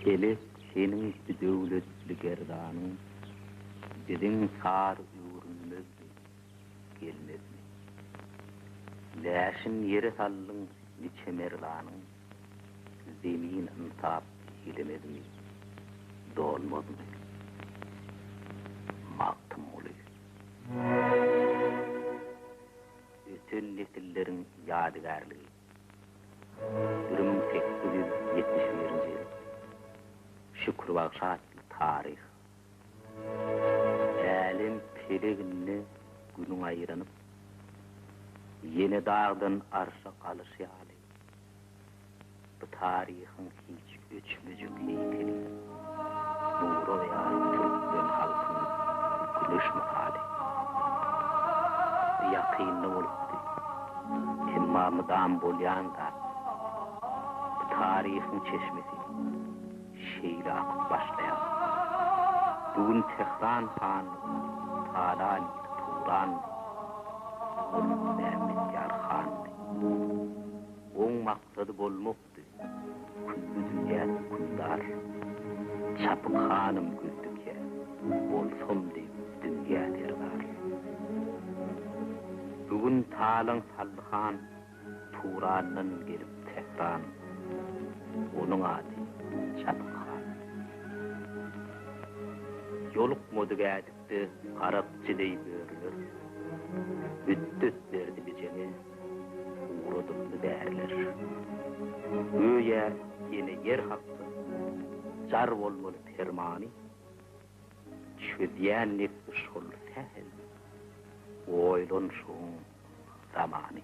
Kelip senin dövletli gerdanın, dedin sar ürünmezdi, gelmezdi. Läşin yere sallın niçe merlanın, zemin intap edemezmi, dolmazmi. Maktım oluyor. Ötün nesillerin yadigarlığı. 1871 yıl. Şükür bağışatlı tarih. Elim pelegini günün ayıranıp, yeni dağdan arşa kalışyali. Bu tarihin hiç öçmücük heykeli. Nuru veya Türkmen halkının gülüş misali. Yakınlı olupdu. Emma mıdam bolyan da bu tarihin çeşmesi şeýle akıp başlayan. Bugün Tehran Hanlığı, Talan, Turan, Mehmet Yarhan. Oň maksadı bolmokdy. Küllü dünya küldar. Çapık hanım güldükye, bolsom deyip dünya derler. Bugün Talan Sallıhan, Turan'dan gelip Tehran. Onun adı Çapık Han. Yoluk modu gədikdi, qaraqçı deyip örülür. Üddüt verdi biceni, uğradıqdı dərler. Öýe yine yer haqqı, jar bolmalı termani, çödýän nefsi şol sähel, oýlan şoň zamany.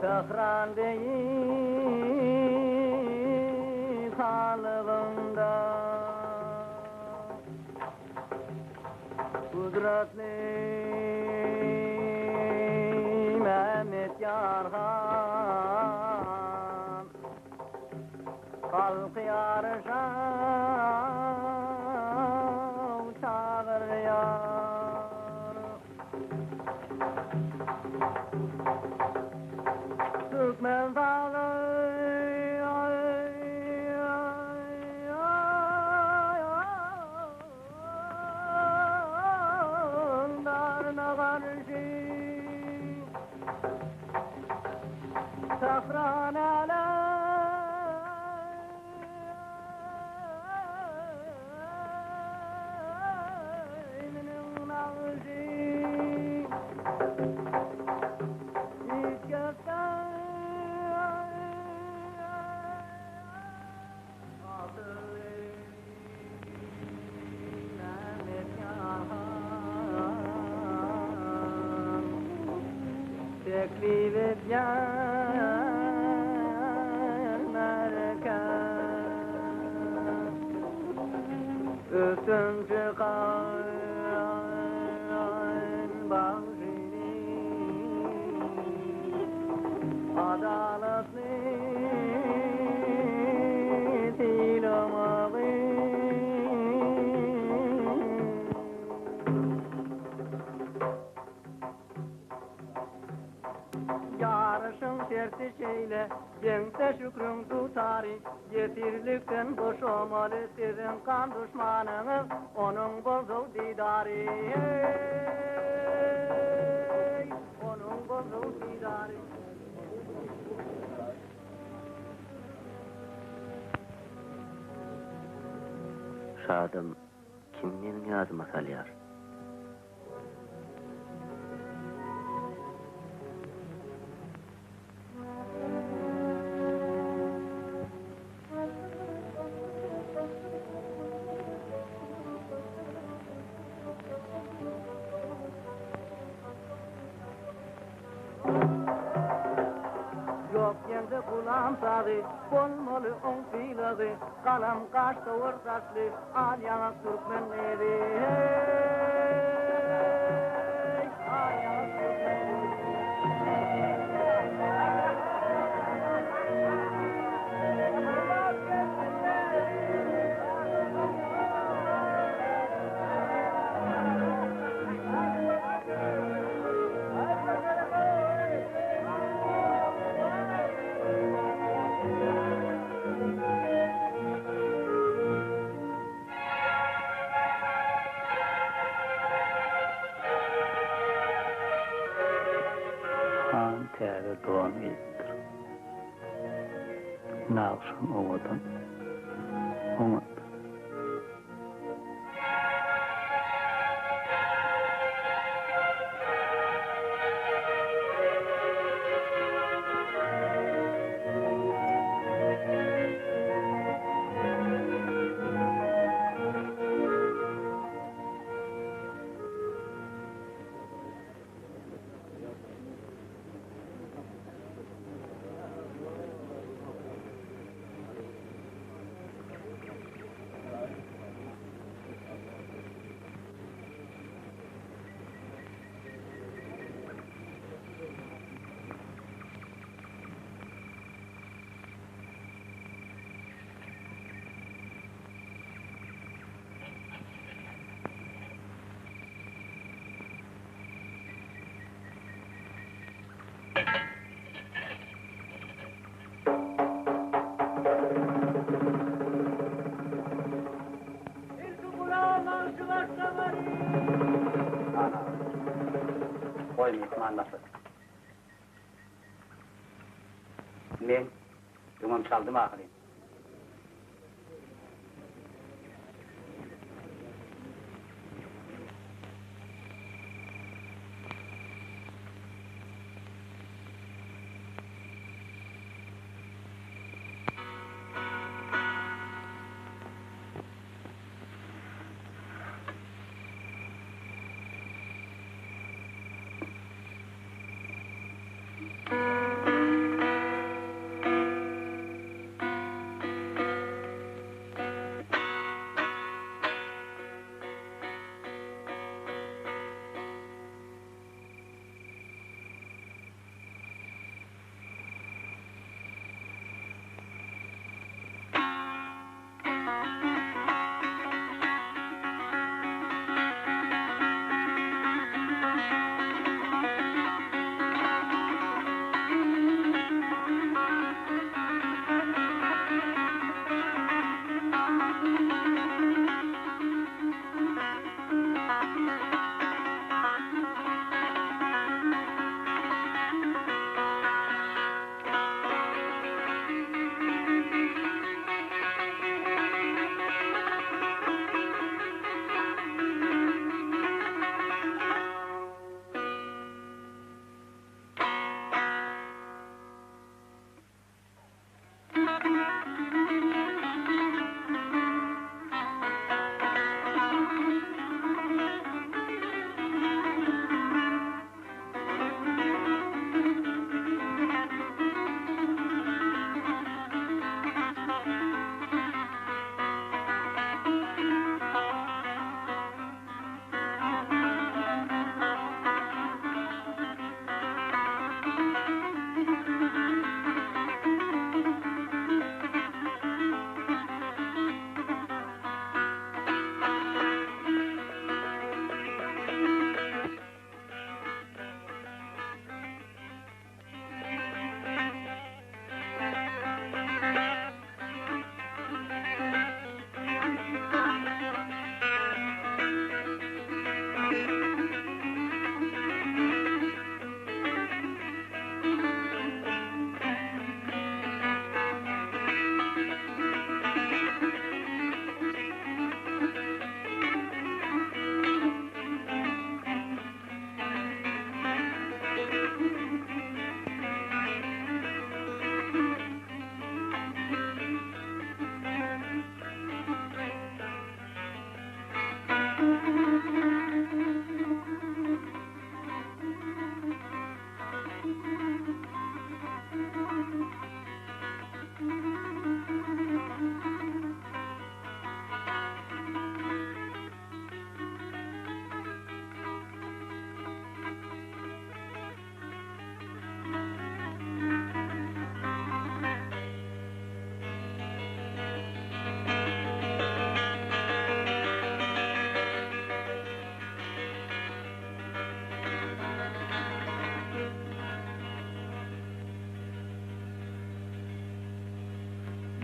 Tehran değil halığında kudretli Mehmet Yarhan halkı yarışa çağırıyor. Türkmen dağı darına karşı Tehran aleminin ağzı hiç gökten teklif edyen merkez ötün çıkan bağışını adaletli dilamağı yarışın tersi şeyle yense şükrün tutari yetirlikten boş olmalı sizin kan düşmanınız onun bozul didari onun bozul didari. Şadım kimnin yazma salyar? Yok yendi kulağım sadı, bolmalı on filadı, kalam kaş tavır saçlı, al yanak Türkmenleri. Hey, al yanak Türkmenleri. Han täre doğan ettir. Nağşan ovadan oňat. Ana. Koy mehman lafı. Men dumam çaldım ahire.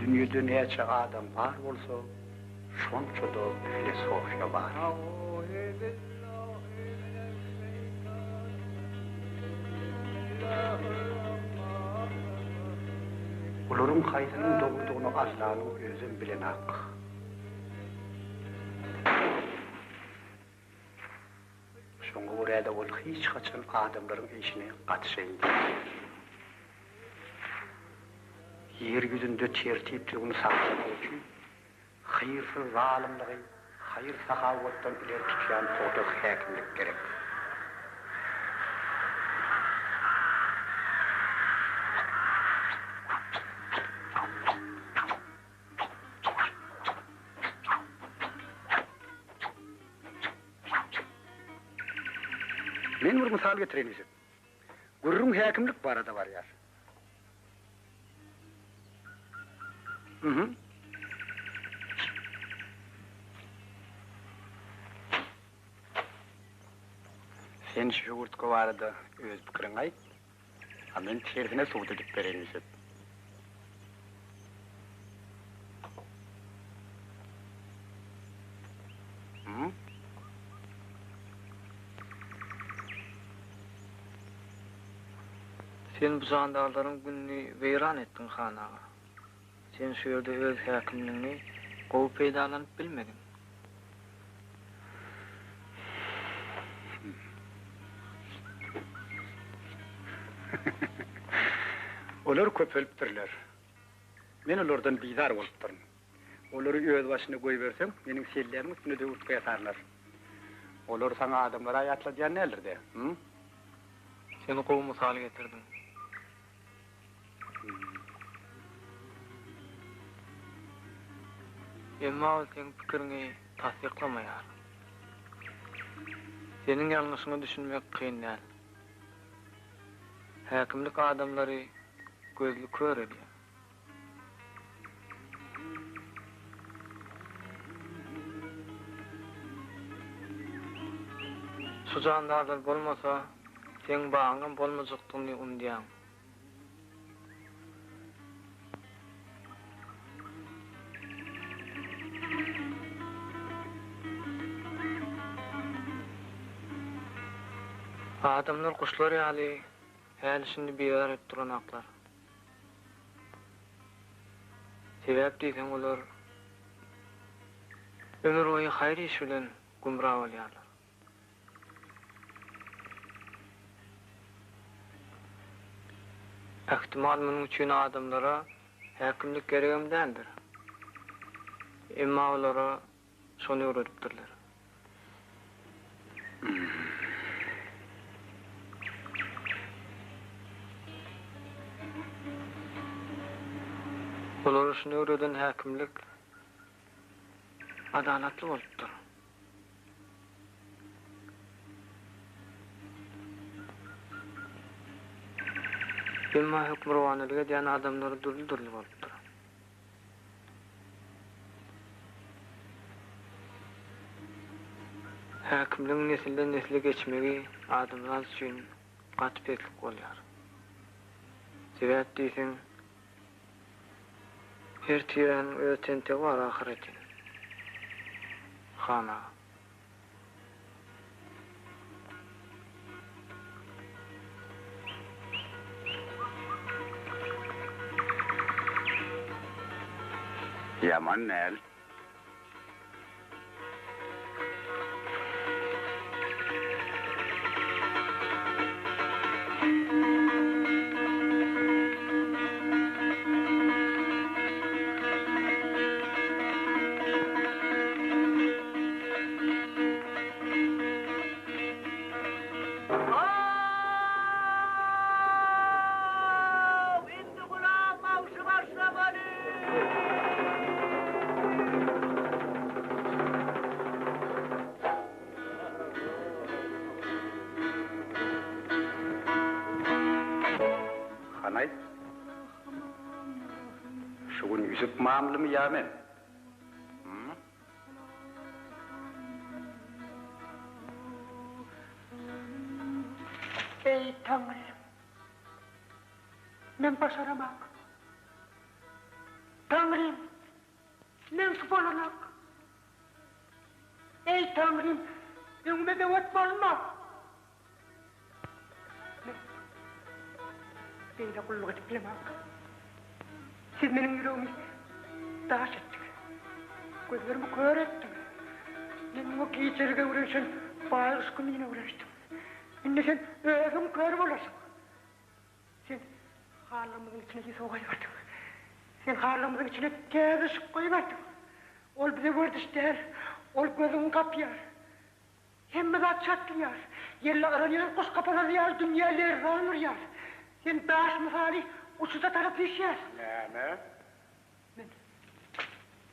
Dünyada neçe adam var bolsa, şonça da filosofiya var. Uların kaydının doğurduğunu Allah'ın özün bilen hak. Şoňa görä-de ol hiç kaçan adamların işine gatşaýdy. Yer yüzünde tertipligini saqlamak üçin hayırsyz zalimligi, hayır sahawatdan ileri tutýan toda häkimlik gerek. Men bir misal getireyim size. Gurrun häkimlik barada var ýar. Sen şu yurtka barada öz pikirin aýt. Ha men tersine suwda dip bereyim size. Sen bu zandarların gününü veyran ettin hanaga. Sen şu yerde öz häkimliğini gowy peýdalanyp bilmedin. Olar köpelipdirler. Men olardan bizar bolup duryn. Olary öz başyna goý bersem, meniň sellerim üstüne de urtga ýatarlar. Olar saňa adamlara ýatlaýan nälerdi? Sen gowy mysal getirdin. Emma sen pikirini tasdiklamaýar. Senin ýalňyşyňy düşünmek kyn däl. Häkimlik adamlary gözlü kör edýär. Şu jandarlar bolmasa, sen baňyň bolmajakdygyny umdýan. Adamlar kuşlar ýaly häl şimdi beýar edip duranaklar. Sebäp diýsen olar ömür boýy haýr iş bilen gumra bolýarlar. Ähtimal munyň üçin adamlara häkimlik geregem däldir. Emma olara şonu öwredipdirler. Olar şunu öwreden häkimlik adalatly bolupdyr. Emma hukmrowanylyga diýen adamlar durly bolupdyr. Häkimliň nesilden nesile geçmegi adamlar üçin gatpetlik bolýar. Sebäp diýsen, her tiren ötente var ahiretin. Hana. Yaman näl? Hanay? Şugun yüzüp mamlı mı yamen? Ey Tanrım, men başaramak. Tanrım Tanrım, men subhanallack. Ey Tanrım, öňüme dewet bolma. Beýle gulluk edip bilemek. Siz meniň ýüregimi daş etdiňiz. Gözlerimi kör etdiňiz. Men o geçerge uğraşan bağırış gününe uğraştım. Şimdi sen özüm kör bolasın. Sen harlamızın içine gizli koyuverdin. Sen harlamızın içine gezişip koyuverdin. Ol bize vurduş der, ol gözünü kapıyar. Hemme zat çatlıyar. Yerle aranıyor, kuş kapalar yar, dünyalar rağmur yar. Sen daş misali uçuda tarafı işler. Ne? Men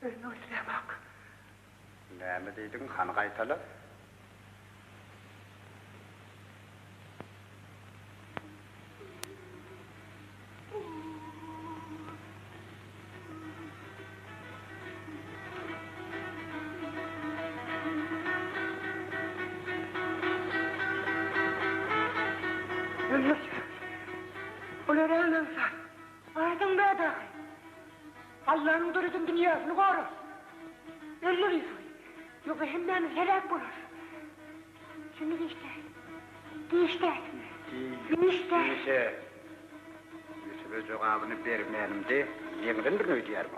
ölme öldüremek. Näme diýdiň, han gaýtaly? Ölmüş. Olar ölmüş. Aydın da. Allah'ın durudun dünyasını koru. Ölürüz. Yoksa hemmemiz helak bulur. Şunu işte. Dişte. Yusuf'a cevabını vermeyelim de, yeniden bir ödeyar bu.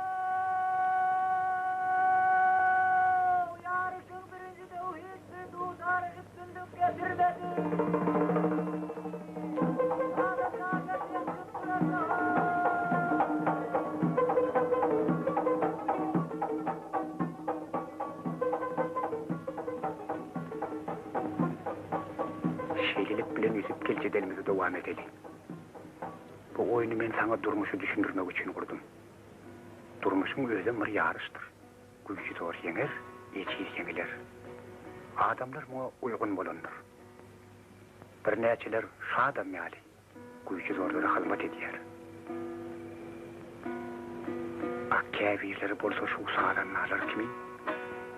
Yarışın birinci de o hissi tutar üstünlük getirmedi. Şeylilik bilen yüzüp gelçedelimizi devam edelim. Bu oyunu ben sana durmuşu düşündürmek için kurdum. Durmuşun özü bir yarıştır. Güçlü zor yener, eçiz yeniler. Adamlar buna uygun bulundur. Bir neçeler şadam yali, güçlü zorları hizmet ediyor. Akkâvirleri bolsa şu sağlanmalar kimi,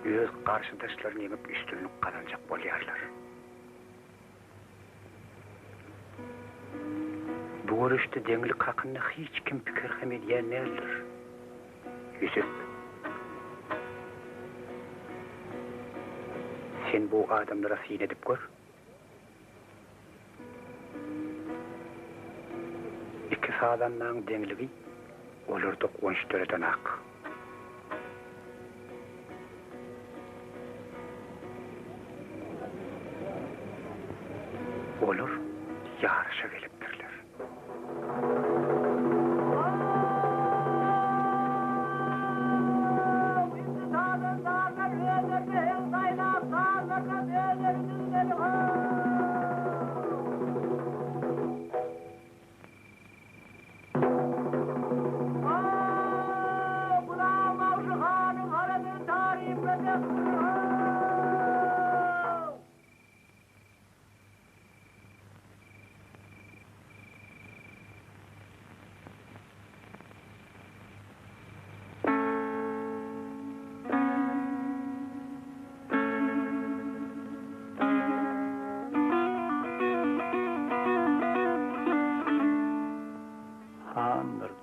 öz karşıdaşlarını yemip üstünlük kazanacak bolyarlar. Bu görüşte deňlik hakynda hiç kim pikir hem edýän nädir? Yusuf. Sen bu adamlara sin edip gör. İki sağlanmaň deňligi olarda qonş töreden hak. Olur, yarışa gelipdirler.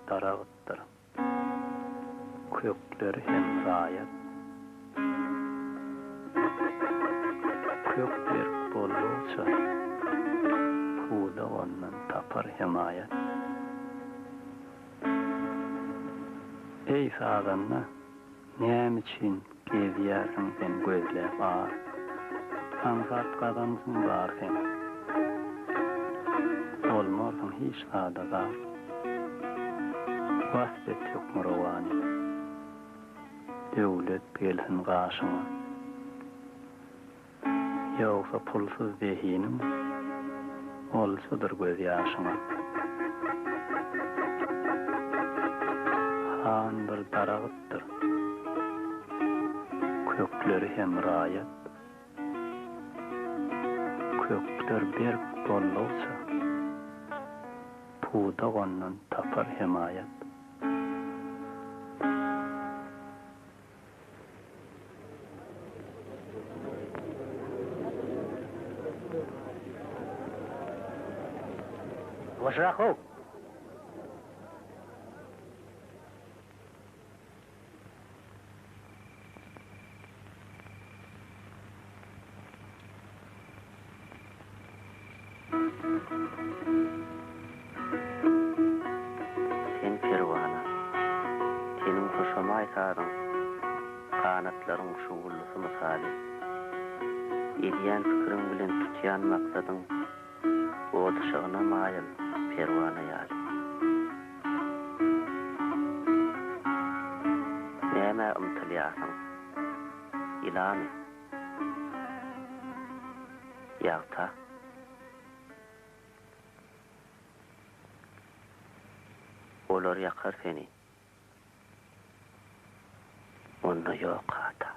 Darağıttır. Kökleri hem rayet. Kökler bolluça. Puda ondan tapar himayet. Ey sağdanna, näme için gezýärsiň sen gözläp ağır. Ansat kazansyň bar sen. Olmarsyň hiç sağdagar. Vasfet yok muravani. Devlet gelsin karşıma. Yoksa pulsuz behinim olsadır göz yaşıma. Han bir darağıttır. Kökleri hem rayet. Kökler berk bollolsa puda ondan tapar himayet. Başrak ol. Sen perwana, senin hoşuma aytaryň kanatlaryň şuwullusy misali. Ediyen pikirin bilen tutyan maksadyň oduşygyna maýyl perwana ýaly. Näme umtylýasyň? İlamy. Ýagta. Olar yakar seni. Onda yok hata.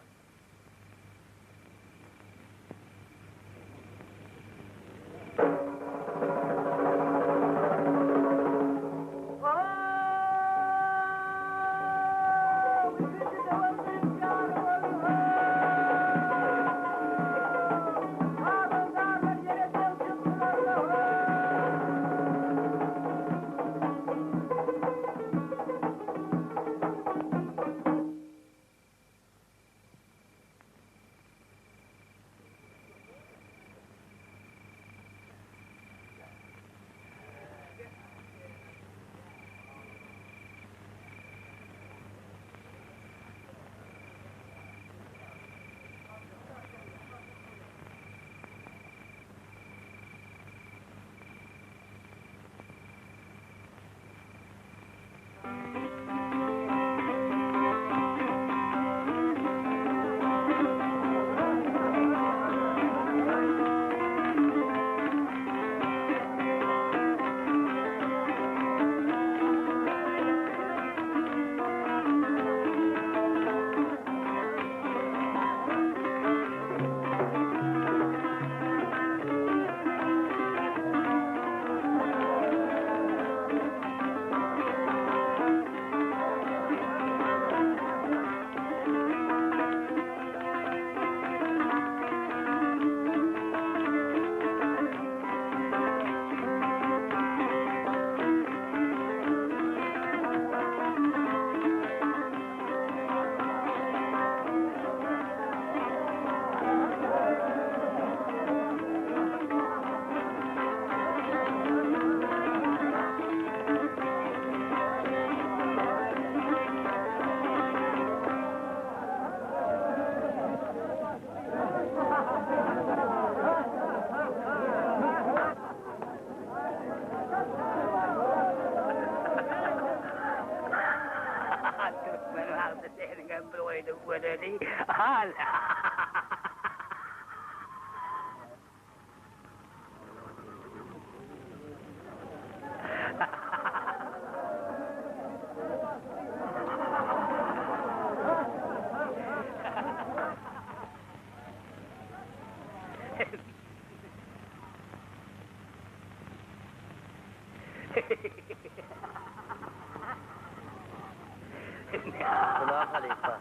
Buna halifa.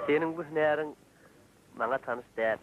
Senin bu hünerin bana tanış değil.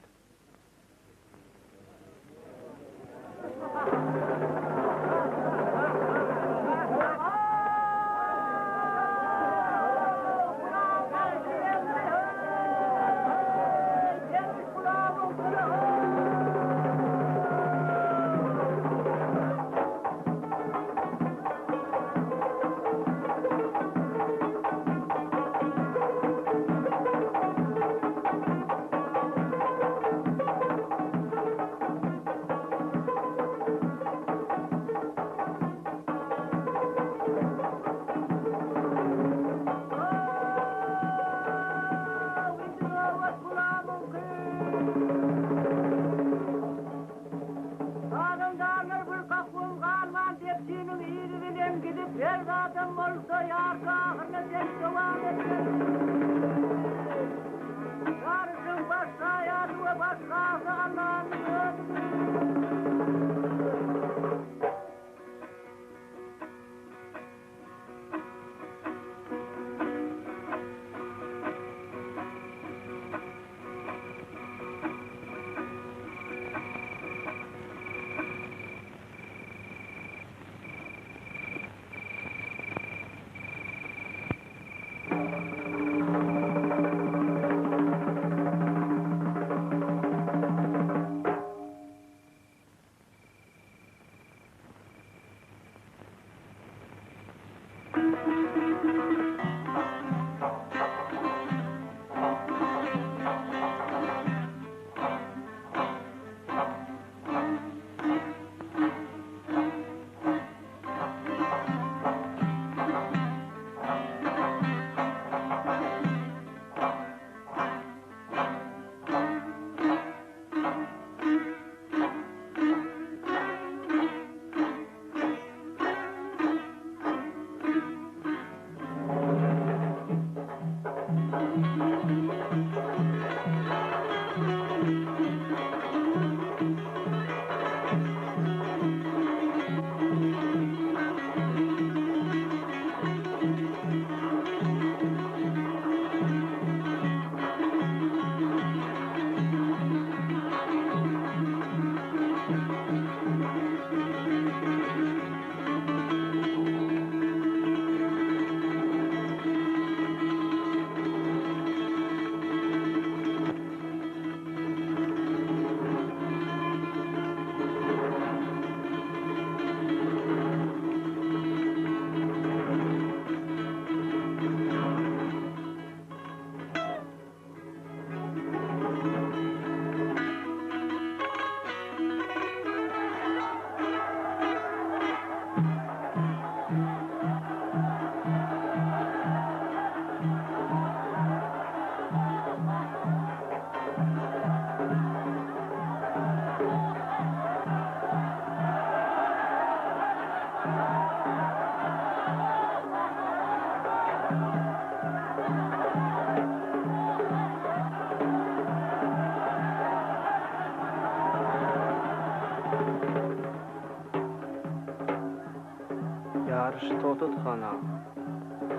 Yarış to'xtat xana.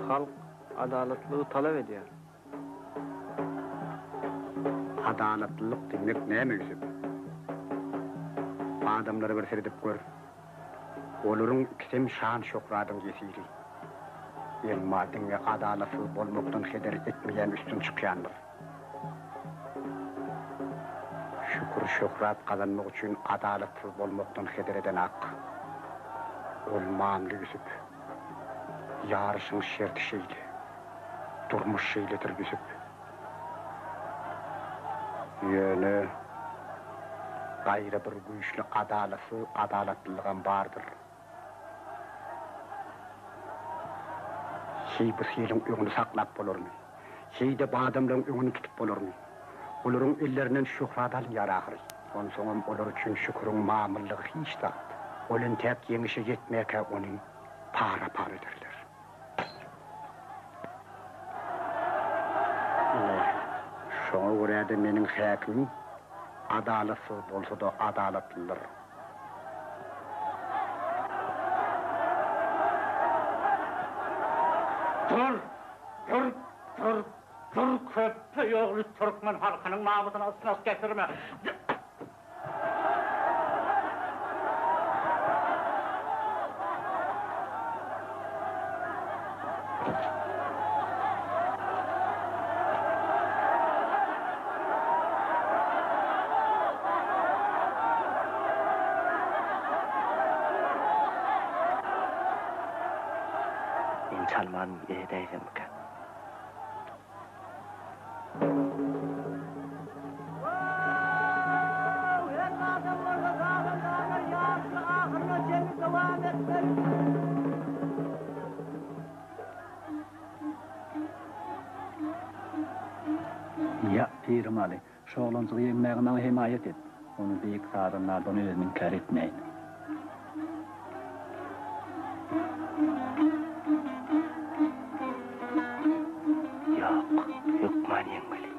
Xalq adaletli talep ediyor. Adalatlılık demek näme Yusuf? Adamları bir seredip gör. Olurun kim şan şokradın gesiri. Emma dinge adalatsız bolmaktan heder etmeyen üstün çıkyandır. Şükür şöhrat kazanmak için adalatsız bolmaktan heder eden hak. Olmamlı Yusuf. Yarışın şerti şeydi. Durmuş şeyledir Yusuf. Yönü gayrı bir güçlü adalatlılığın vardır. Şey bu şeyin önünü saklap olur mu? Şey de bu adamların önünü tutup olur mu? Olurun ellerinin şühradan yarağır. Ondan sonra olur için şükürün mamullığı hiç de. Olun tek yemişe yetmeyke onun para derler. Şoňa görä-de meniň häkimim adalatsız bolsa da adalatlydyr. Dur köpü ýogly Türkmen halkynyň namusyna ısnas getirme. Salman edeydim ki. Ya Pirim Ali, şoğlançığı yemmeğine himayet et. Onu büyük sarınlardan özünün kar etmeyin. Yok man yengli.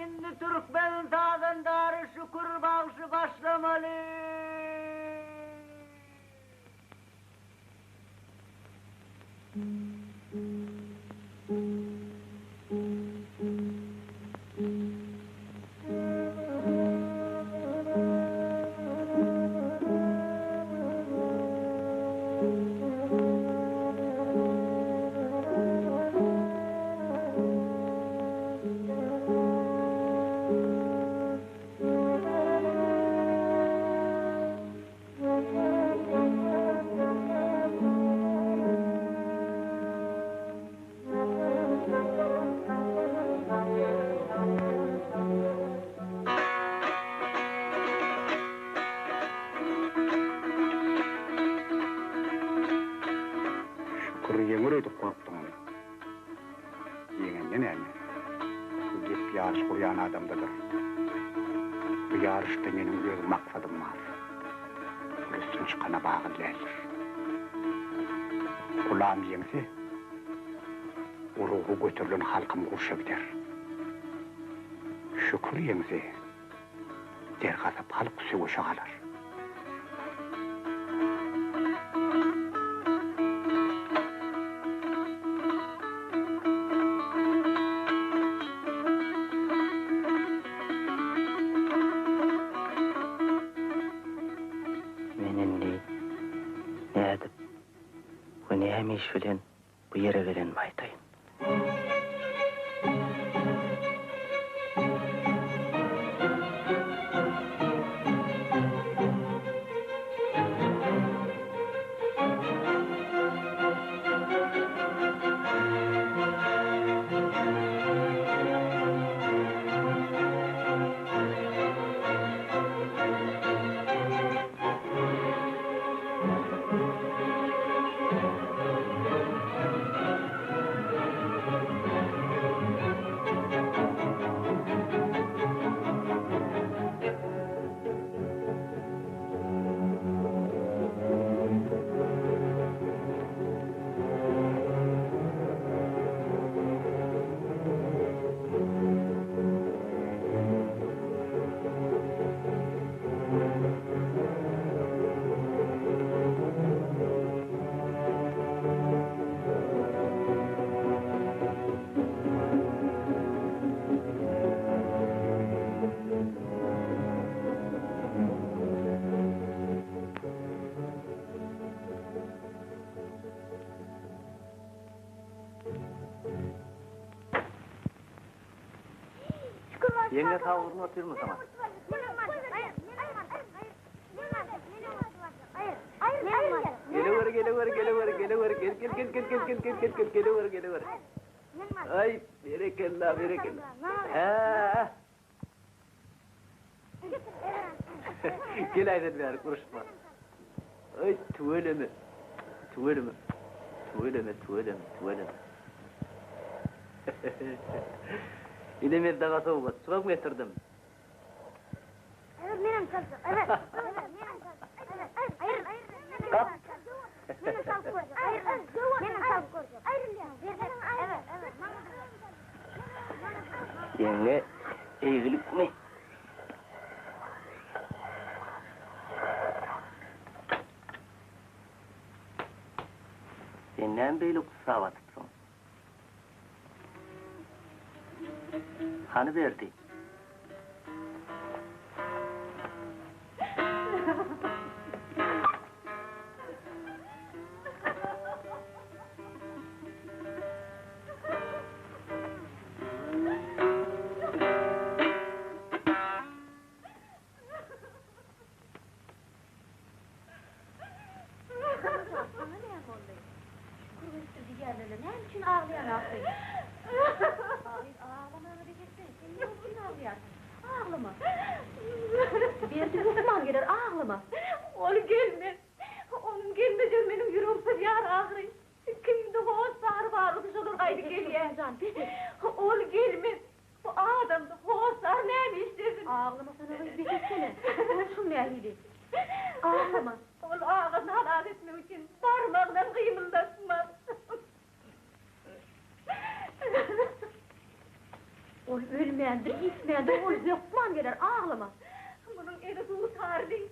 Indi Türkmen dağındarı şükür bağışı başlamalı. Yenger edip korktum. Yengenden yani. Gep yarış kuryan adamdadır. Bu yarışta benim öz maksadım var. Üstün çıkana bağın leylir. Kulağım yengse, o ruhu götürülen halkım kurşa gider. Şükür yengse, dergazap halk söğüşe kalır. Hemiş bilen bu yere veren maytayın. Yenge tavrını atıyor mu sana? Geliver. Ay, berekella. Gel aydan beri konuşma. Ay, tuveleme. İlemir dağa soğuğa, suğa mı getirdim? Evet, benim kalsın. Evet. Kap. Benim salkı koyacağım. Benim salkı koyacağım. Yenge eğilik mi? Senden böyle kutsava tutsun. Hani verdi? Oğlum gelme. Oğlum gelmeyeceğim benim yüreğim feryar ağrıyor. Kimde hoş sar varlık olur haydi geliye. Oğlum gelme. Bu adamda hoş sar ne istersin? Ağlama sana öyle bir gitsene. Şu mehili. Ağlama. Oğlum ağzını halal etmek için parmağından kıymıldasmaz. Oğlum ölmeyendir, gitmeyendir, oğlum yokman gelir ağlama. Bunun eli tuğ tarih.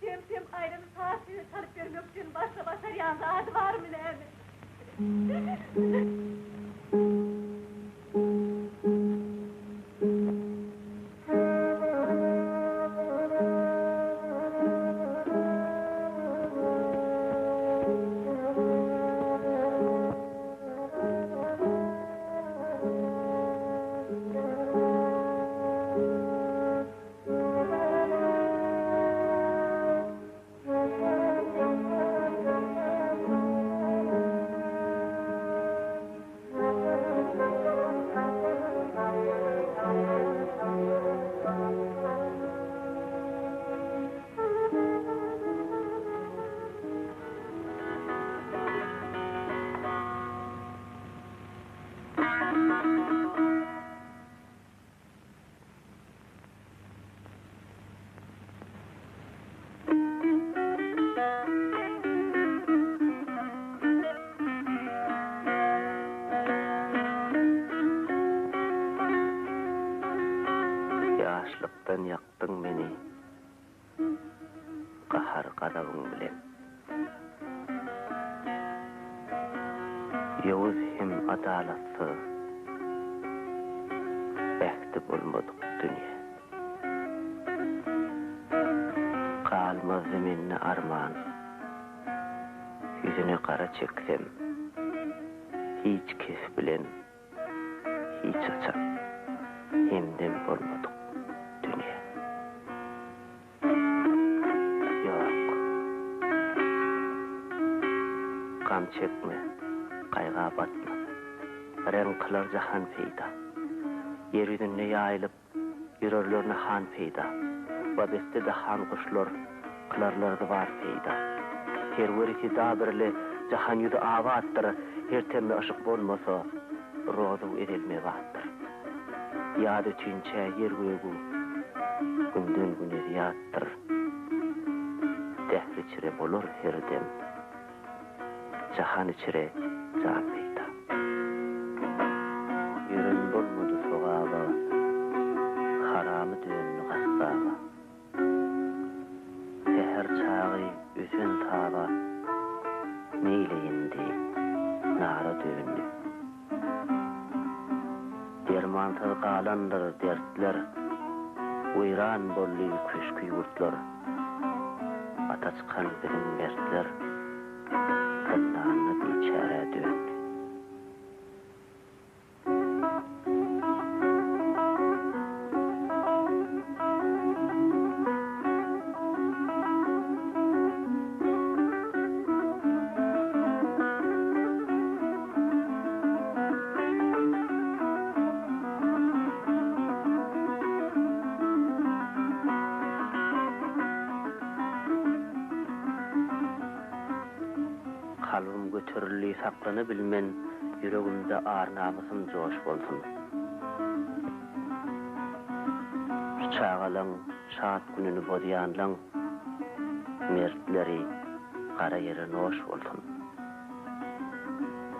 Cem ayrını saatini tarıp vermek için başka başar yanında adı var mı ne mi? Yaşlıktan yaktın beni, kahar kadavın bilen. Yavuz hem adalatsız, behti bulmadık dünya. Kalmaz zeminine armağan, yüzüne kara çeksem, hiç kes bilen, hiç açan, hemden bulmadık. Gam çekme, kayga batma. Renk kılar cahan peyda. Yeryüzüne yayılıp, yürürlerine han peyda. Vabeste de han kuşlar, kılarlarda var peyda. Her verisi daha birle cahan yüzü ava attır. Her temme ışık olmasa, rozu edilme vattır. Yadı tünçe yer göğü, günden güne ziyattır. Dehri çire olur her dem. Cahan içire can peyda. Yürün bulmadı soğağa, haramı dönünü kassağa. Seher çağı üzün tağa, neyleyindi nara dönünü. Dermansız kalandır dertler, uyran bollu köşkü yurtlar. Ata çıkan birin mertler, kınlarını biçare döndü. Kalbim götürülüğü saklanı bilmen, yüreğimde ağır namusum coş olsun. Çağalan, şahat gününü bodayanlan, mertleri kara yere noş olsun.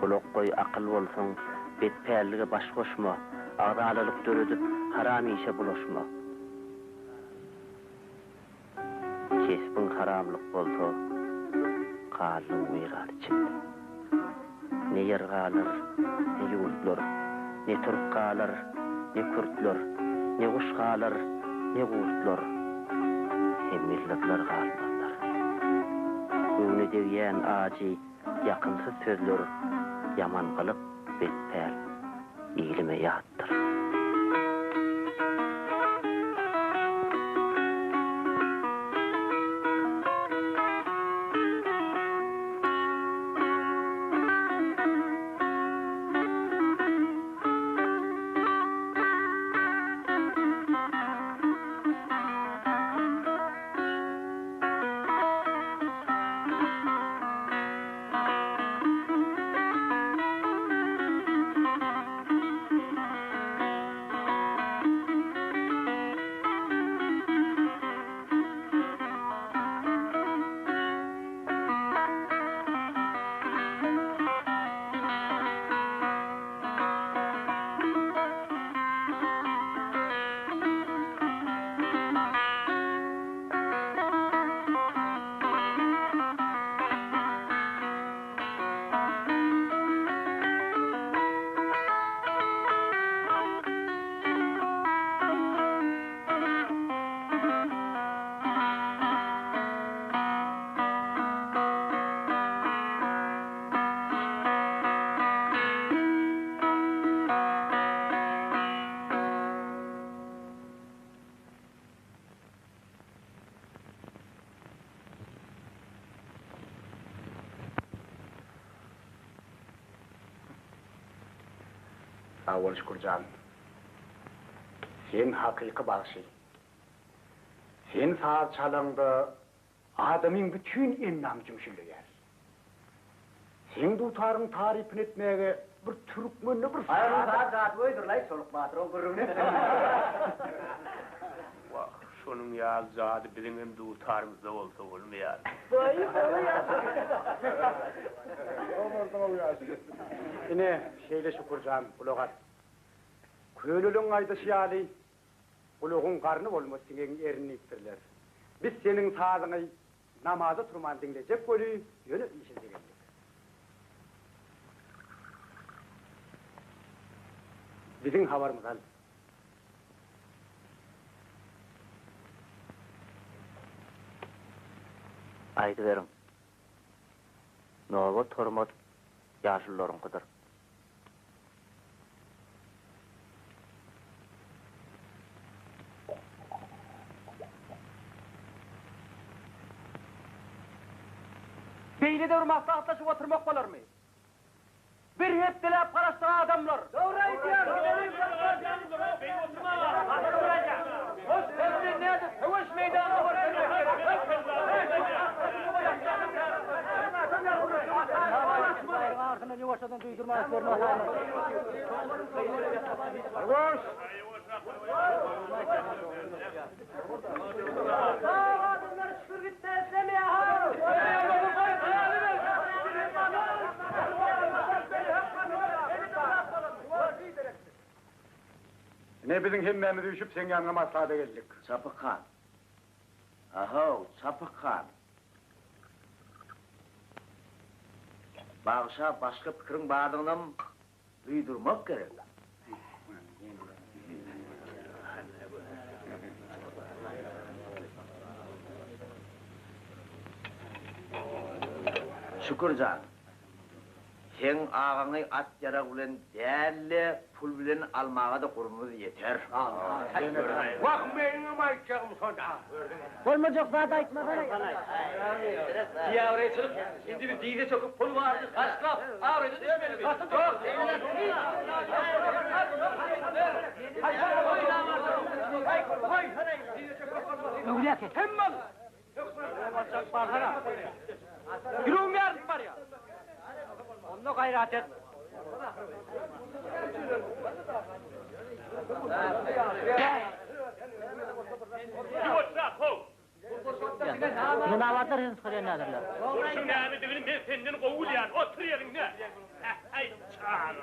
Kulak koy akıl olsun, betperlige baş koşma, Agdalılık döredip haram işe bulaşmak. Kesbin haramlık bolsa, kalın uygar için. Ne yer kalır, ne yurtlar, ne Türk kalır, ne Kürtler, ne kuş kalır, ne kurtlar, hem milletler kalmazlar. Göğünü devyen acı, yakınsız sözler, yaman kılıp betper, iyilime yattır. Sağ ol Şükürcan. Sen hakiki bağışı. Sen sağ çalanda adamın bütün emmam cümşülüyer. Sen tutarın tarifini etmeye bir Türkmenli bir Saat öydürlay soluk patron gurrunu. Vah, şonun ya zadı bizim hem tutarımızda olsa olmayar. Yine şeyle Şükürcan, Ulugat. Köylülüğün aydışı yali, Uluğun karnı olmaz senin erini ittirler. Biz senin sağlığını namazı turman dinleyecek golü yönü işinize geldik. Bizim havarımız al. Aydı verin. Nova tormot yaşlıların kadar. Beylide urmakta atlaşıp oturmak olur mu? Bir heptiler parasına adamlar. Doğru ihtiyar. Gidelim. Hepsi nerede? Savaş meydanı var. Arkasından yavaşladan duydurma istiyorum. Argoş! Sağ adımlar şükür gitti esnemiye ha. Ne bizim hemmemizi düşüp sen yanına maslahata geldik. Çapıkan. Aho, çapıkan. Bağışa başka fikrin bağdığından duydurmak gerek. Şükürcan. Sen ağanı at yara bilen değerli pul bilen almağa da kurumuz yeter. Bak benim ayıkacağım sana. Olmayacak daha da ayıkma bana. Ya oraya çıkıp, şimdi bir dize sokup pul vardı, kaç laf, ağrıydı düşmeli mi? Yok. Öyle ki. Hemen. Olmayacak bağırsana. Yürüğüm yardım var ya. Onu gayret et. Ne davatlar hızlı kırıyor nedirler? Kurşun yani devinin ben senden kovul yani, otur yerinde. Ay çağır.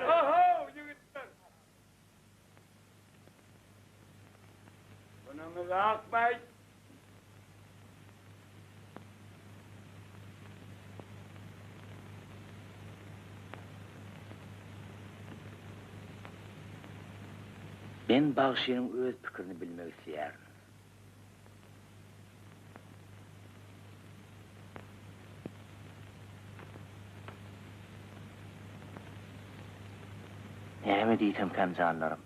Oho, yigitler. Bununuz akbay. Ben Bağışı'nın öz pikirini bilmek isteyerim. Näme diýsem hem canlarım.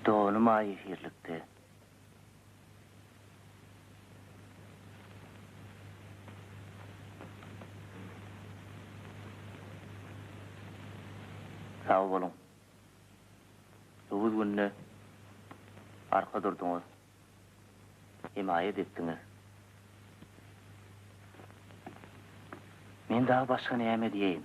Doğunum ayı hirlikte. Sağ olun. 9 günde arka durdunuz. Himayet ettiniz. Men daha başka näme diýeýin?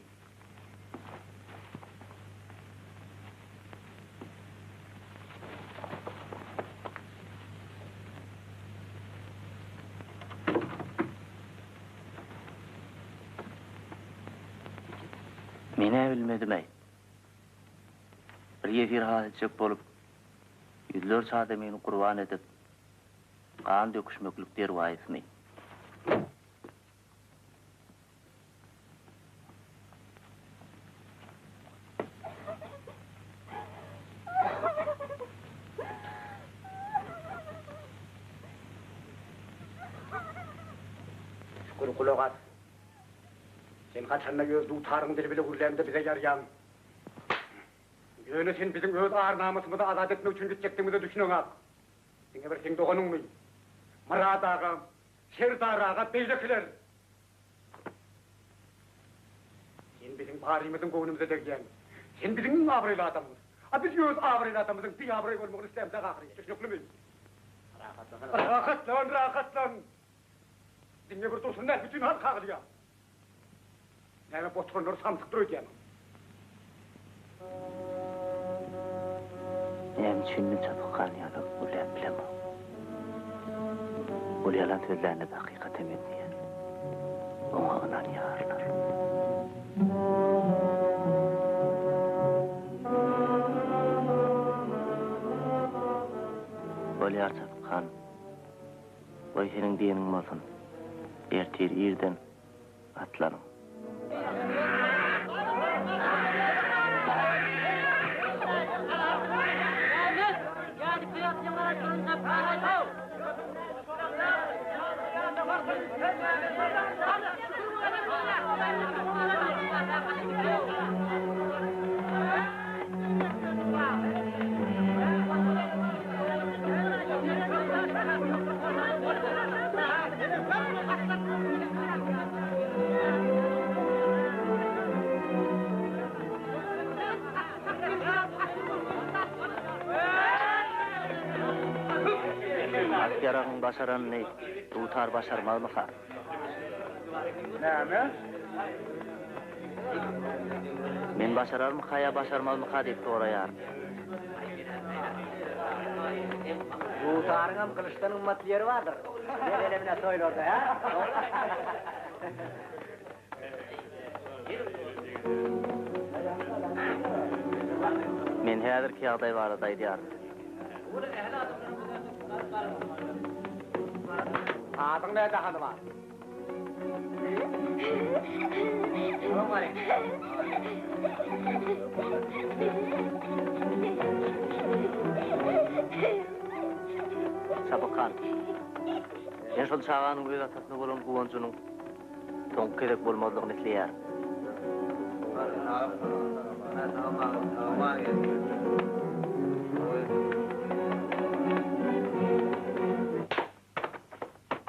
Mene bilmedim-ey. Bir yefir halyçyk bolup, yüzler saat meni kurban edip, kan döküşmeklikler waýysmy. Şükür kulak. Sen kaçanla göz tutarın dili bile gurlemde bize yaryan. Öyle sen bizim öz ağır namusumuzu azat etmek için gidecektiğimizi düşünün ha. Sene bir sen doğanın mı? Murat ağa, Serdar ağa, beylekiler. Sen bizim tarihimizin koynumuza derken, sen bizim avraylı adamımız. Biz öz avraylı adamımızın bir avrayı olmak istemde kakırıyız. Düşünüklü müyüm? Rahatlan, rahatlan. Dinle bir dursunlar, bütün halk kakırıyor. Näme botgonlar samsyk durýan. Näme üçin çapykan ýaly ulan bilemem. Bu yalan sözlerini hakikat emin diýer. Oňa inanýarlar. Bolýar çapykan. Oý seniň diýeniň bolsun. Ertir irden atlarım. Yarağın başaran ne? Tutar başarmaz mı ha? Näme? Men başarar mı ha ya başarmaz mı ha deyip soraýar. Bu tarıngam kılıçtan ümmetlileri vardır. Gel elemine soyun orada ya. Men häzirki ýagdaý barada aýdýar. Adyň näde hanıma? Çapykan. Sen şol çağanyň öz atasyna bolan guwançynyň toňk kerek bolmadygyny isleýär.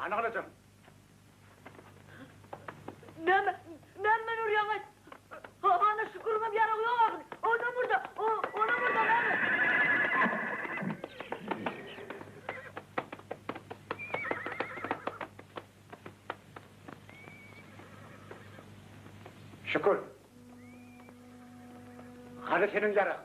Anaglaçam. Ben urýan. Ana şükürüm ýarag ýok. Ona burada. Ona burada näme? Şükür. Hadi senin yarağın.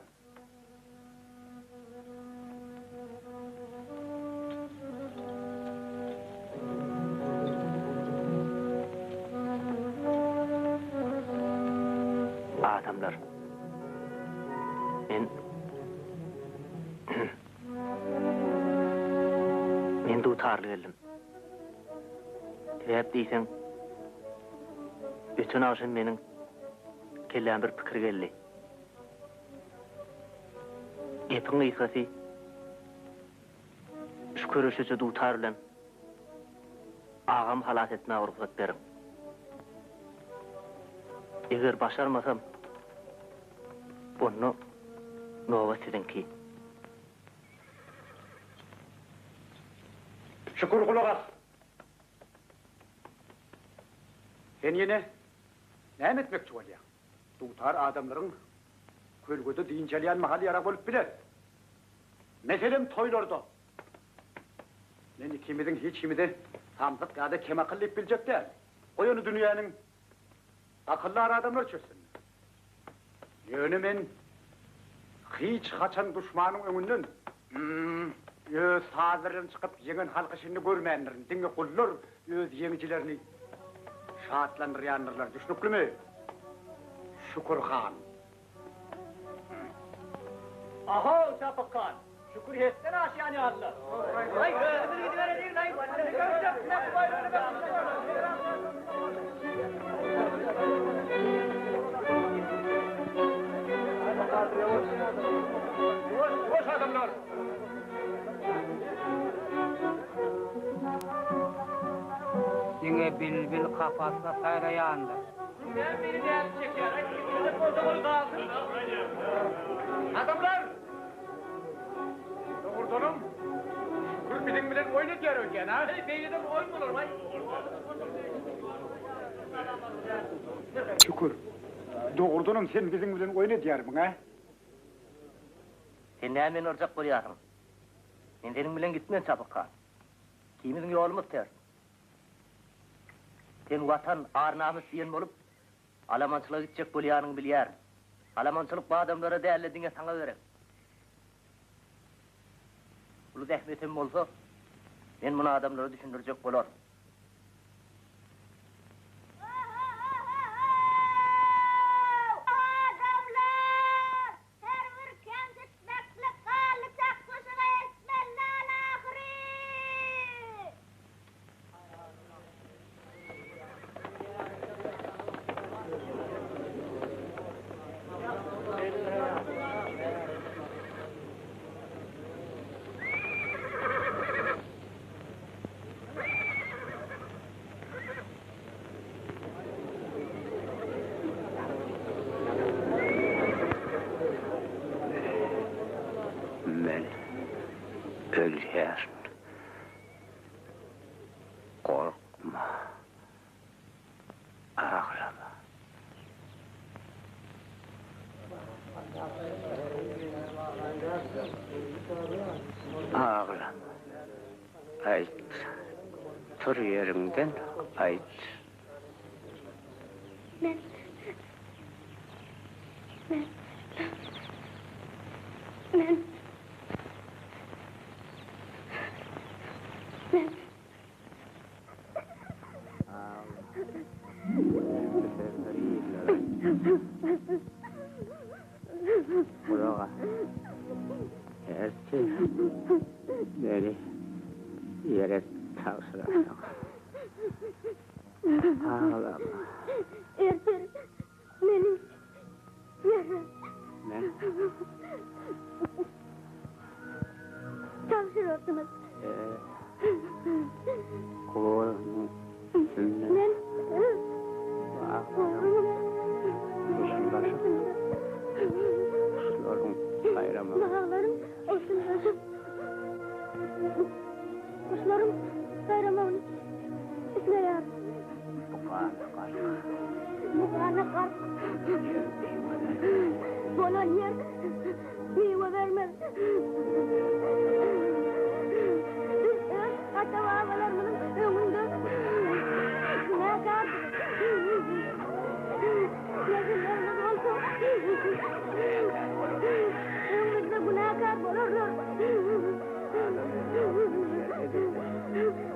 Men dutarlı geldim. Hep deysen, bütün akşam menin kellen bir pikir geldi. Epin ıykası, şu körüşücü dutarlı ağam halat etmeye ruhsat berim. Eğer başarmasam, onu nova sizinki. Şükür kulak as. Sen yine ne etmekçi ol ya? Tutar adamların kölgöde deyinceleyen mahalli yarak olup biler. Meselem toylarda. Men ikimizin hiç kimide tamzık ya da kem akıllı bilecek değil. O yönü dünyanın akıllı adamlar çözsün. Yönü men hiç kaçan düşmanın önünden öz sağlarından çıkıp yenen halkı şimdi görmeyenlerin, dinle kullar öz yengicilerini şahatlandırıyanlarlar, düşünüklü mü? Şükür Han. Aha Çapıkkan. Şükür etsen aşiyani Allah. Ay gözümüzü gidiver edeyim lan. Seni göreceğim. Boş adamlar. Yine bilbil kafasına sayrayandı. Ben beni de çeker. Ay bir de protokol kalsın. Adamlar. Doğrudanım. Şükür bizim bilen oyunu diyor öken ha. Hey beyleden oyun mu olur lan? Şükür. Doğrudanım sen bizim bilen oyunu diyorsun ha. Sen ne hemen orcak koyarım. Men senin bilen gitmeyen Çapıkkan. Kimizin yolumuz ter. Sen vatan arnamız diyen bolup, Alamançılığa gidecek bolyanın bilyar. Alamançılık bu adamlara değerlediğine sana verem. Ulu zahmetim olsa, ben bunu adamlara düşündürecek bolar. Men ölüyorum. Korkma. Ağlama. Ağlama. Ayt. Tur yerinden ayt. Ben Burağa. Erti. Beni yere tavsırasın. Ağlama. Ertir benim yarım. Ne? Tavşırıyorsunuz. Kulağının üstünde. Ben Bağlarım. Kuşlarım. Kuşlarım bayramı. Bağlarım olsun. Kuşlarım bayramın üstüne Bu karnı Bu karnı kalk. Bana yer meyve vermez. Hatta havalarımın önünde ne kadar yazılarımız olsa önümüzde günahkar olurlar.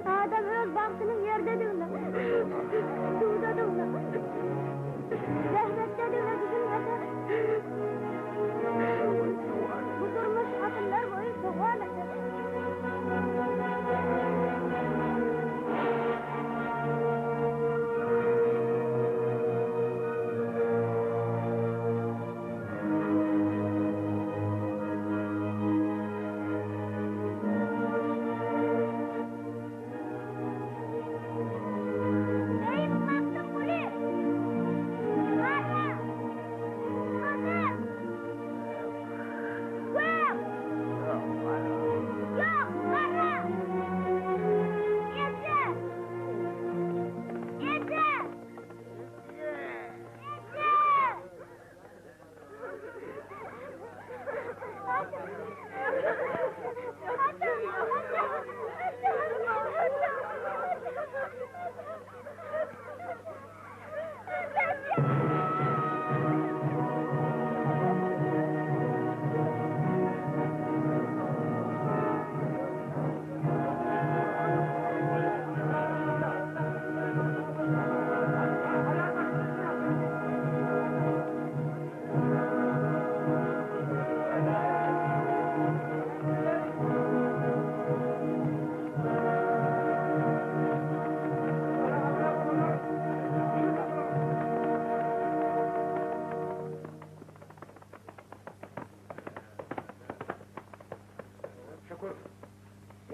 Adam öz baktının yerde dönüyor. Suda dönüyor. Zahmette dönüyor bizim vatan.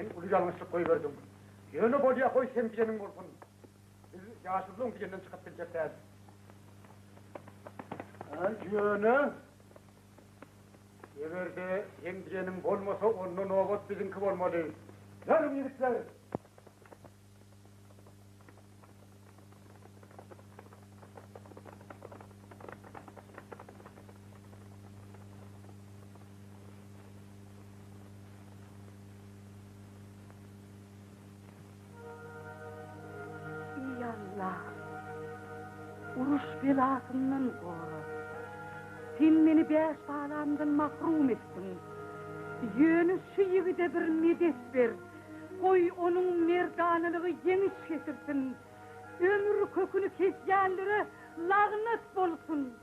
Sen ulu yanlışlık koyuverdin. Yönü bolya koy sen diyenin olsun. Biz yaşlılığın diyenden çıkıp gelecekler. Yönü. Everde sen diyenin olmasa onun oğut bizimki olmalı. Yanım yürütler. Allah, uruş belasından koru. Sen beni beş bağlamdan mahrum ettin. Yönü şu yigide bir medet ver. Koy onun merdanılığı yemiş getirsin. Ömür kökünü kesyenlere lağnet bolsun.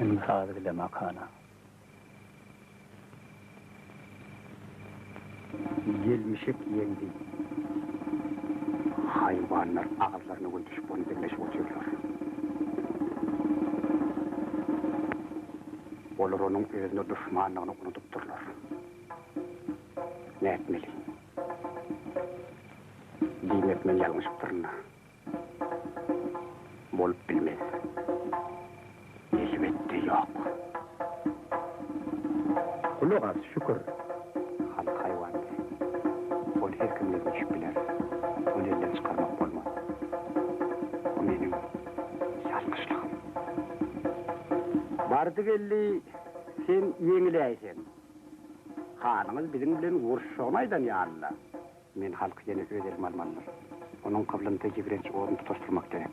من هذا إلى مكانه Gelmişik yendi. Hayvanlar ağızlarını koyduşup onu birleşip oturuyorlar. Olur onun özünü düşmanlığını unutup dururlar. Ne etmeli? Din etmen yanlışıptırına. Bolup bilmez. Elbette yok. Kulak az şükür. Halk hayvan. Onu her kimle düşüp biler. Onu elden çıkarmak olmaz. O benim yanlışlığım. Vardı belli sen yengileysen. Kanımız bizim bilen uğraşamaydan yanına. Men halkı yine öderim almanlar. Onun kıblında gibirenç oğlunu tutuşturmak gerek.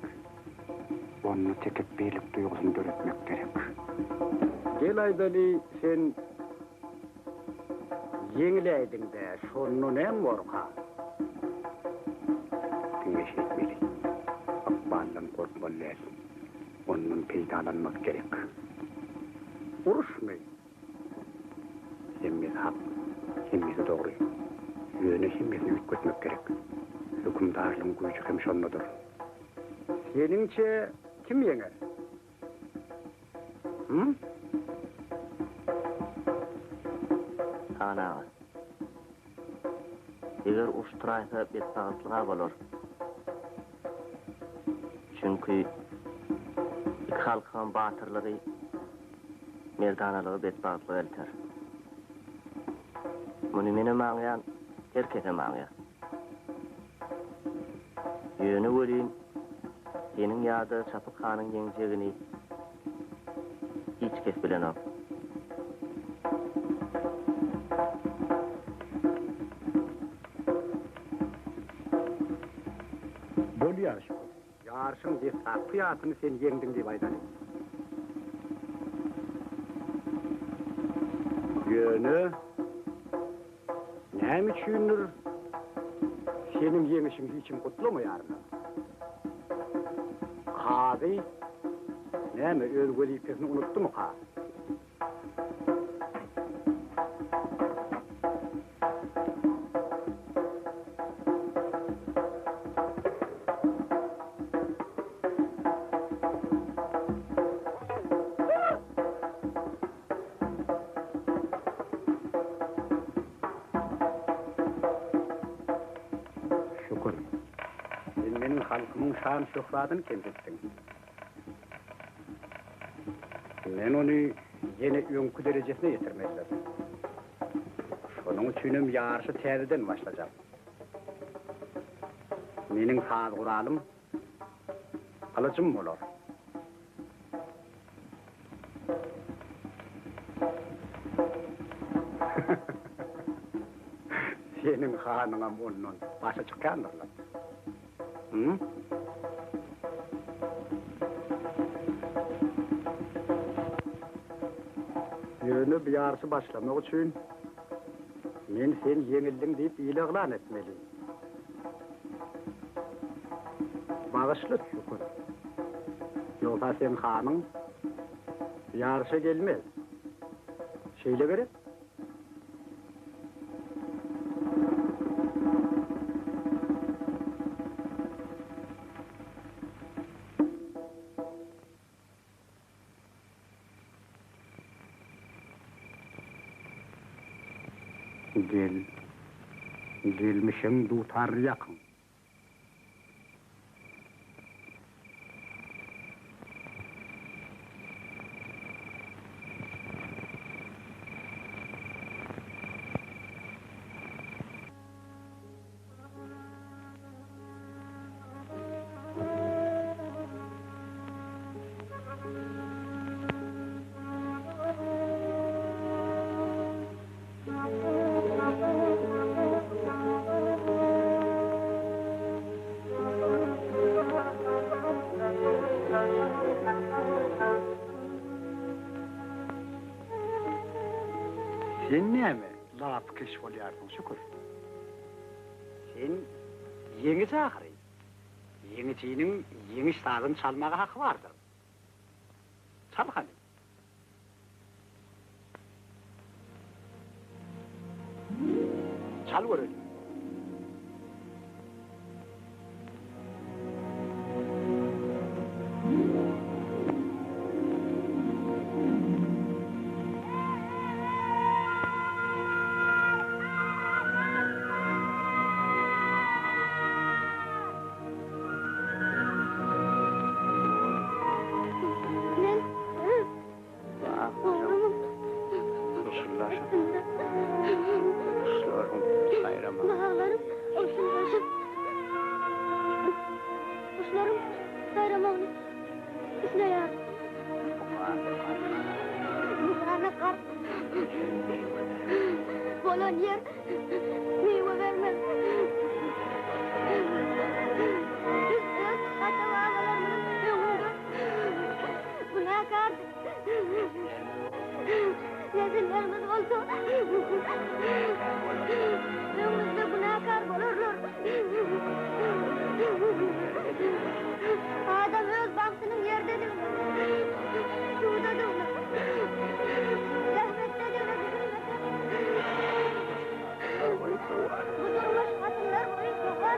Onu tekip beylik duygusunu döretmek gerek. Gel Aydali sen yengileydin de şonun hem korka. Güneş etmeli. Akballan korkmalılar. Onun peydalanmak gerek. Uruşmayın. Hemmiz hak, hemmiz doğru. Yönü hemmizini ütkötmek gerek. Hükümdarlığın gücü hem şonludur. Senince kim yener? Hı? Ana. Eğer uçturaysa betbağızlığa bolor. Çünkü iki halkın batırlığı merdanalığı betbağızlığı elter. Bunu mene mağayan, herkese mağayan. Yönü bölüyün, senin yağda Çapık Han'ın yeneceğini hiç kes bilen ol. Bol yarışı. Yarışın bir saklı yatını sen yendin diye baydan. Yönü ne mi düşünür? Senin yemişin için kutlu mu yarına? Kazi ne mi ölgülü ipesini unuttu mu kazi? Şükür. Sen benim halkımın şan şöhratını kendettin. Ben onu yine önkü derecesine getirmekler. Şunun için yarışı teriden başlayacağım. Mening saz quralım kılıcım bolar. Senin hanına ondan başa çıkandırlar. Hı? Yönü bir yarışı başlamak için men sen yengildin deyip ilan etmeliyim. Bağışlı şükür. Yoksa sen hanın yarışa gelmez. Şeyle gerek. Gelmişim tutar yakın. Sen ne mi? Laf kış oluyorsun şükür. Sen yenici ahırı. Yenicinin yeniş sazını çalmağa hakkı vardır. Çal hani. Çal görelim. Bağlarım usullaşıp kuşlarım sayramağını üfleyer. Bana kar falan yer meyve vermez. Üstüz hatta bağlarımın yolunda buna kar nesillerimiz olsa önümüzde günahkar olurlar. Adam öz baktının yerdedir. Şuradadır. Rahmettedir. Bu durmuş kadınlar boyu sokar.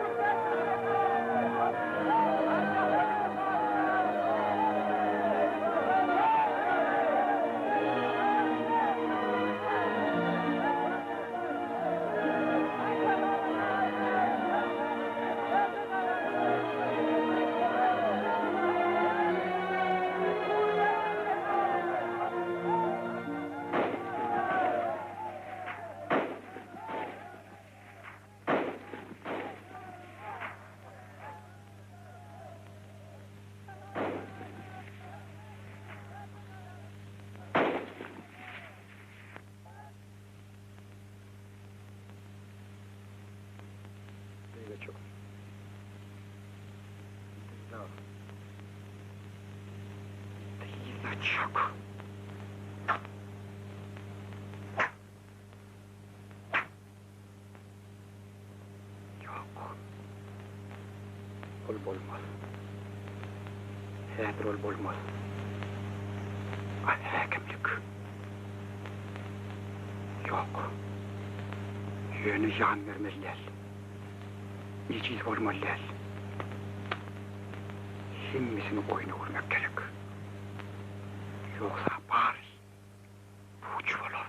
Çok. Çok. Yok. Ol olmaz. Her ol olmaz. Hakimlik. Yok. Yönü yan vermeliler. Neciz olmalılar. Himmisini koyuna vurmak gerek. Yoksa bari puç olur.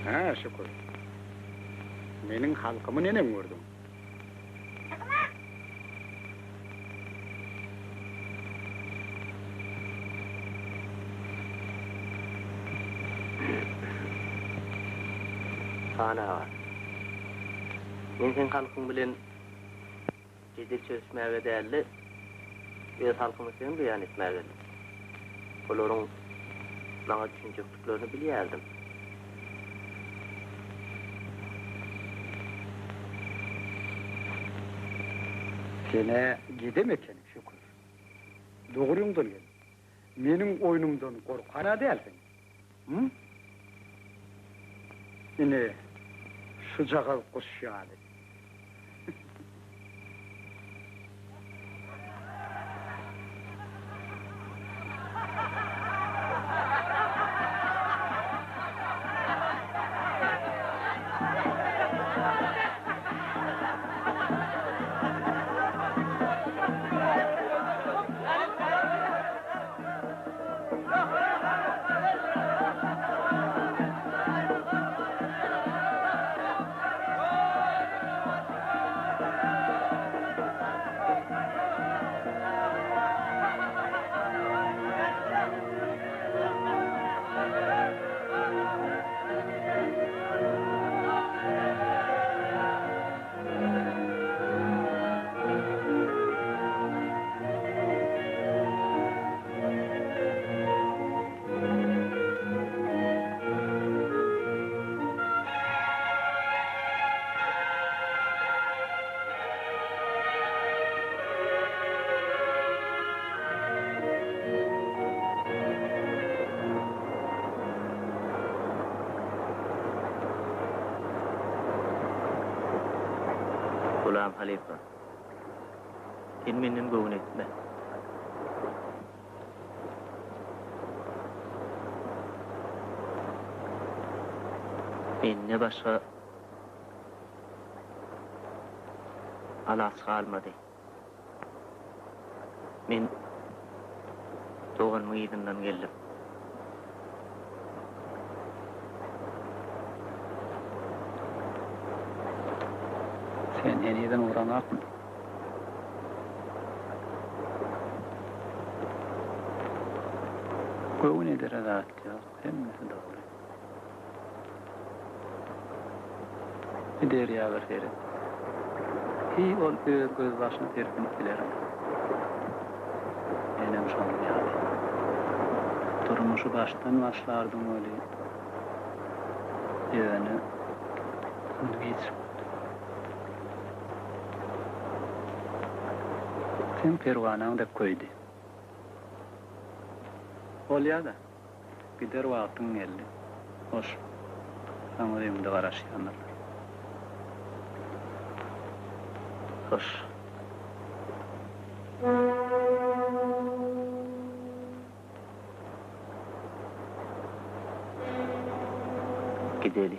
Ha şükür. Menin halkımı nenem gördüm. Sana men sen halkyň bilen ciddi çözüşmäge däli öz halkymy sen beýan etmäge. Olaryň bana düşünjeklerini bilýärdim. Sene gidem ekenim şükür. Doğruňdan gel. Meniň oýnumdan gorkana dälsin. Hı? Ine şu jaga goşýaly. Gulam Halifa. Sen menden göwün etme. Men ne başga alas kalmady. Men doğan mıyydından geldim. Sen eniden uğranakmı? Göğün edere rahat yok. Hemmesi doğru. Bir derya var seyret. İyi ol göz başına terpinip bilerim. Enem şonu yani. Durmuşu baştan başlardım öyle. Yani geçip. Sen pervanan da koydu. Ol ya da gider vaktin geldi. Hoş. Ama benim de garaşyanlar. Hoş. Gideli.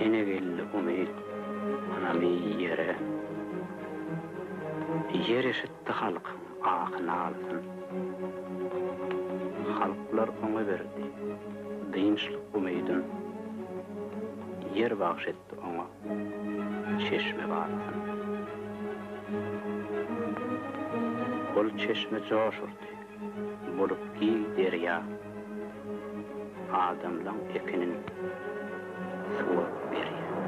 Yine geldi umid anamy yere. Yer eşitdi halk ağını alsın. Halklar ona verdi. Dinçlik umidin. Yer bağışetti ona. Çeşme batsın. Ol çeşme coşurdu. Bulup ki derya. Adamlan ekinin suwap berýär.